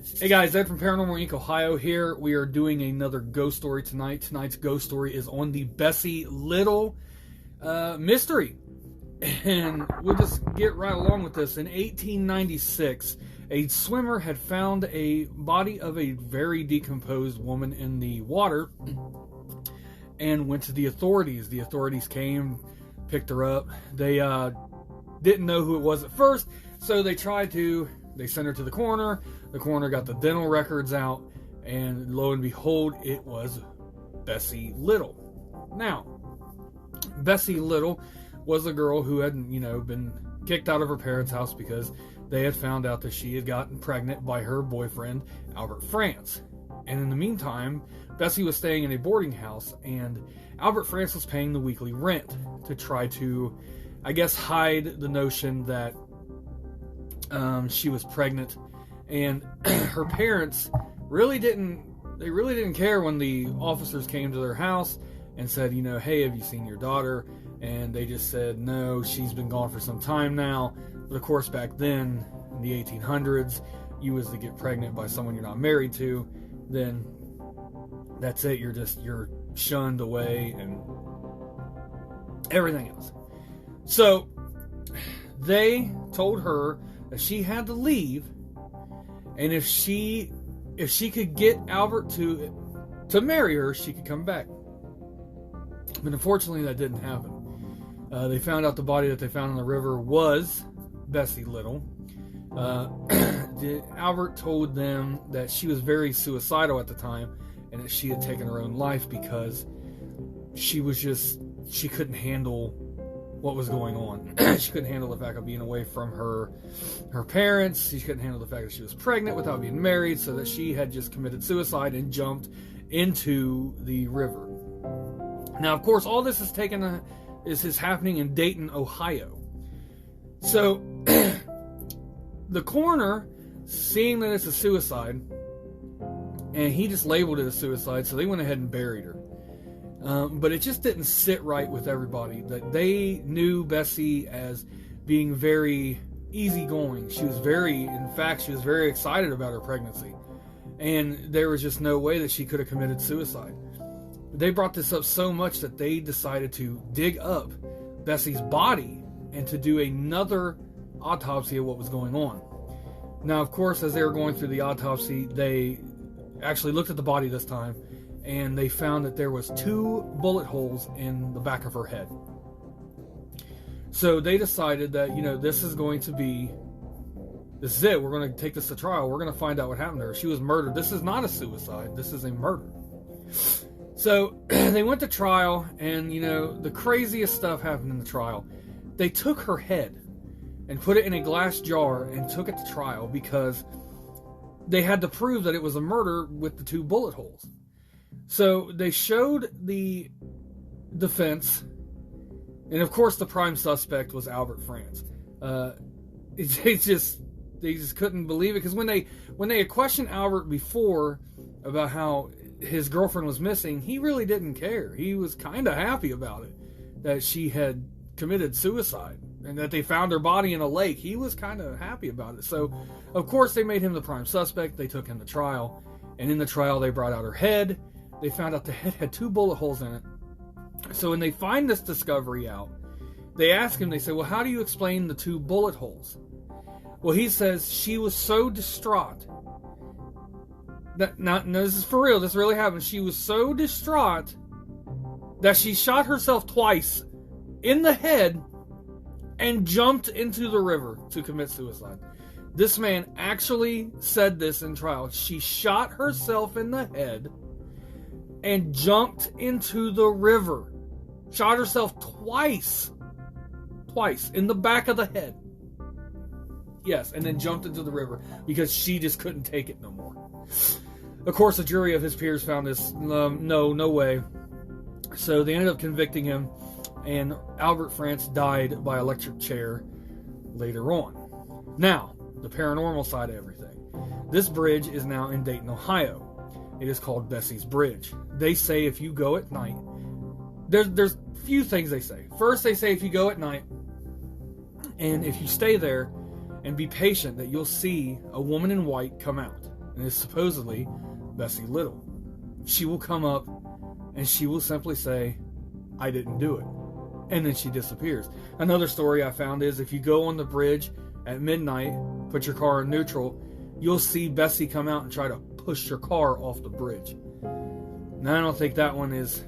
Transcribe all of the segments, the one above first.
Hey guys, Ed from Paranormal Inc. Ohio here. We are doing another ghost story tonight. Tonight's ghost story is on the Bessie Little mystery. And we'll just get right along with this. In 1896, a swimmer had found a body of a very decomposed woman in the water and went to the authorities. The authorities came, picked her up. They didn't know who it was at first, so they sent her to the coroner. The coroner got the dental records out, and lo and behold, it was Bessie Little. Now, Bessie Little was a girl who had, been kicked out of her parents' house because they had found out that she had gotten pregnant by her boyfriend, Albert France. And in the meantime, Bessie was staying in a boarding house, and Albert France was paying the weekly rent to try to, I guess, hide the notion that she was pregnant. And her parents really didn't care when the officers came to their house and said, hey, have you seen your daughter? And they just said, no, she's been gone for some time now. But of course, back then, in the 1800s, you was to get pregnant by someone you're not married to, then that's it. You're shunned away and everything else. So they told her that she had to leave, and if she could get Albert to marry her, she could come back. But unfortunately, that didn't happen. They found out the body that they found in the river was Bessie Little. Albert told them that she was very suicidal at the time, and that she had taken her own life because she couldn't handle what was going on. She couldn't handle the fact of being away from her parents. She couldn't handle the fact that she was pregnant without being married, so that she had just committed suicide and jumped into the river. Now, of course, all this is happening in Dayton, Ohio. So the coroner, seeing that it's a suicide, and he just labeled it a suicide, so they went ahead and buried her. But it just didn't sit right with everybody. That they knew Bessie as being very easygoing. She was very excited about her pregnancy. And there was just no way that she could have committed suicide. They brought this up so much that they decided to dig up Bessie's body and to do another autopsy of what was going on. Now, of course, as they were going through the autopsy, they actually looked at the body this time, and they found that there was 2 bullet holes in the back of her head. So they decided that, this is it. We're going to take this to trial. We're going to find out what happened to her. She was murdered. This is not a suicide. This is a murder. So they went to trial, and, the craziest stuff happened in the trial. They took her head and put it in a glass jar and took it to trial because they had to prove that it was a murder with the 2 bullet holes. So they showed the defense, and of course the prime suspect was Albert France. They just couldn't believe it, because when they had questioned Albert before about how his girlfriend was missing, he really didn't care. He was kind of happy about it, that she had committed suicide and that they found her body in a lake. He was kind of happy about it. So of course they made him the prime suspect. They took him to trial, and in the trial they brought out her head. They found out the head had 2 bullet holes in it. So when they find this discovery out, they ask him, they say, well, how do you explain the 2 bullet holes? Well, he says she was so distraught. No, this is for real. This really happened. She was so distraught that she shot herself twice in the head and jumped into the river to commit suicide. This man actually said this in trial. She shot herself in the head and jumped into the river. Shot herself twice in the back of the head. Yes, and then jumped into the river because she just couldn't take it no more. Of course, a jury of his peers found this, no way. So they ended up convicting him, and Albert France died by electric chair later on. Now, the paranormal side of everything. This bridge is now in Dayton, Ohio. It is called Bessie's Bridge. They say if you go at night, there's few things they say. First, they say if you go at night, and if you stay there and be patient, that you'll see a woman in white come out. and it's supposedly Bessie Little. She will come up and she will simply say, "I didn't do it." And then she disappears. Another story I found is if you go on the bridge at midnight, put your car in neutral, you'll see Bessie come out and try to push your car off the bridge. Now, I don't think that one is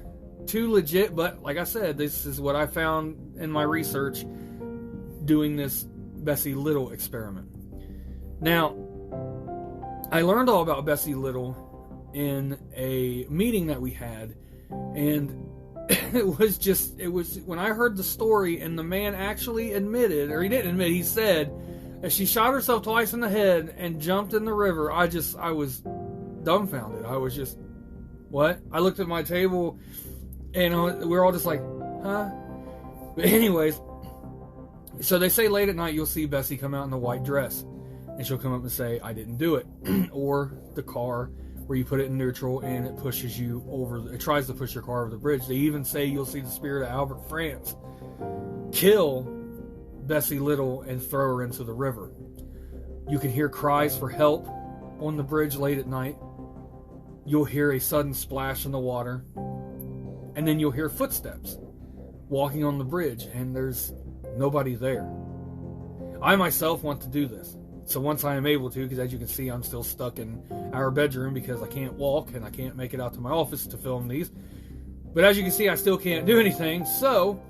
too legit, but like I said, this is what I found in my research doing this Bessie Little experiment. Now, I learned all about Bessie Little in a meeting that we had, and it was when I heard the story and the man actually admitted, or he didn't admit, he said that she shot herself twice in the head and jumped in the river. I was dumbfounded. I was just, what? I looked at my table and we were all just like, huh? But anyways, so they say late at night you'll see Bessie come out in a white dress and she'll come up and say, "I didn't do it." Or the car where you put it in neutral and it pushes you over, it tries to push your car over the bridge. They even say you'll see the spirit of Albert France kill Bessie Little and throw her into the river. You can hear cries for help on the bridge late at night. You'll hear a sudden splash in the water, and then you'll hear footsteps walking on the bridge, and there's nobody there. I myself want to do this. So once I am able to, because as you can see, I'm still stuck in our bedroom because I can't walk and I can't make it out to my office to film these. But as you can see, I still can't do anything. So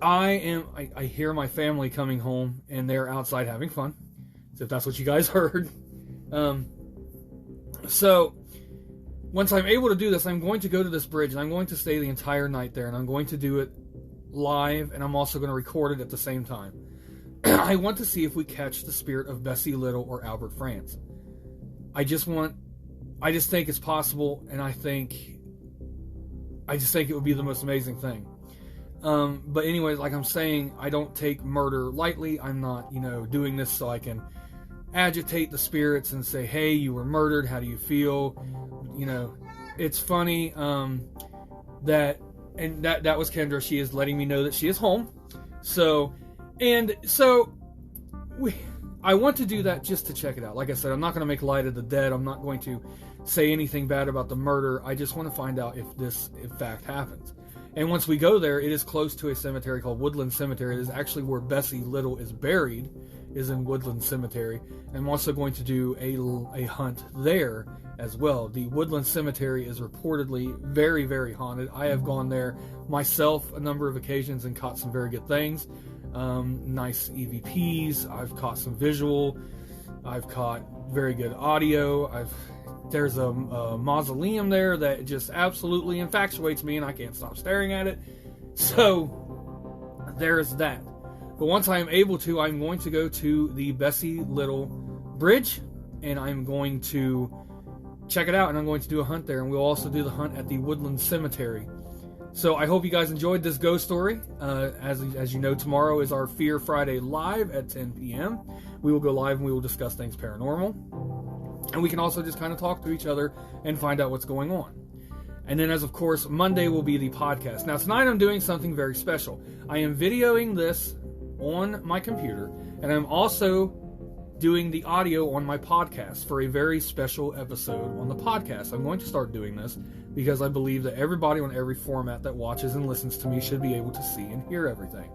I hear my family coming home and they're outside having fun. So if that's what you guys heard. So once I'm able to do this, I'm going to go to this bridge and I'm going to stay the entire night there, and I'm going to do it live, and I'm also going to record it at the same time. I want to see if we catch the spirit of Bessie Little or Albert France. I just think it's possible, and I just think it would be the most amazing thing. But anyways, like I'm saying, I don't take murder lightly. I'm not, doing this so I can agitate the spirits and say, "Hey, you were murdered. How do you feel?" It's funny that was Kendra. She is letting me know that she is home. I want to do that just to check it out. Like I said, I'm not going to make light of the dead. I'm not going to say anything bad about the murder. I just want to find out if this, in fact, happens. And once we go there, it is close to a cemetery called Woodland Cemetery. It is actually where Bessie Little is buried, is in Woodland Cemetery. I'm also going to do a hunt there as well. The Woodland Cemetery is reportedly very, very haunted. I have gone there myself a number of occasions and caught some very good things. Nice EVPs. I've caught some visual. I've caught very good audio. There's a mausoleum there that just absolutely infatuates me, and I can't stop staring at it. So there's that. But once I am able to, I'm going to go to the Bessie Little Bridge, and I'm going to check it out, and I'm going to do a hunt there, and we'll also do the hunt at the Woodland Cemetery. So I hope you guys enjoyed this ghost story. As you know, tomorrow is our Fear Friday live at 10 p.m. We will go live and we will discuss things paranormal. And we can also just kind of talk to each other and find out what's going on. And then, of course, Monday will be the podcast. Now, tonight I'm doing something very special. I am videoing this on my computer, and I'm also doing the audio on my podcast for a very special episode on the podcast. I'm going to start doing this because I believe that everybody on every format that watches and listens to me should be able to see and hear everything.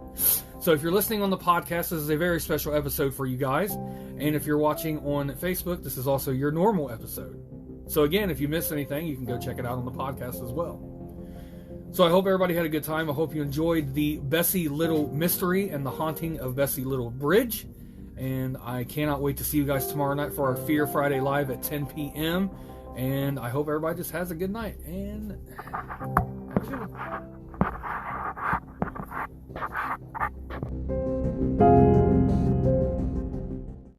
So if you're listening on the podcast, this is a very special episode for you guys. And if you're watching on Facebook, this is also your normal episode. So again, if you missed anything, you can go check it out on the podcast as well. So I hope everybody had a good time. I hope you enjoyed the Bessie Little mystery and the haunting of Bessie Little Bridge. And I cannot wait to see you guys tomorrow night for our Fear Friday live at 10 p.m. And I hope everybody just has a good night. And have a good one.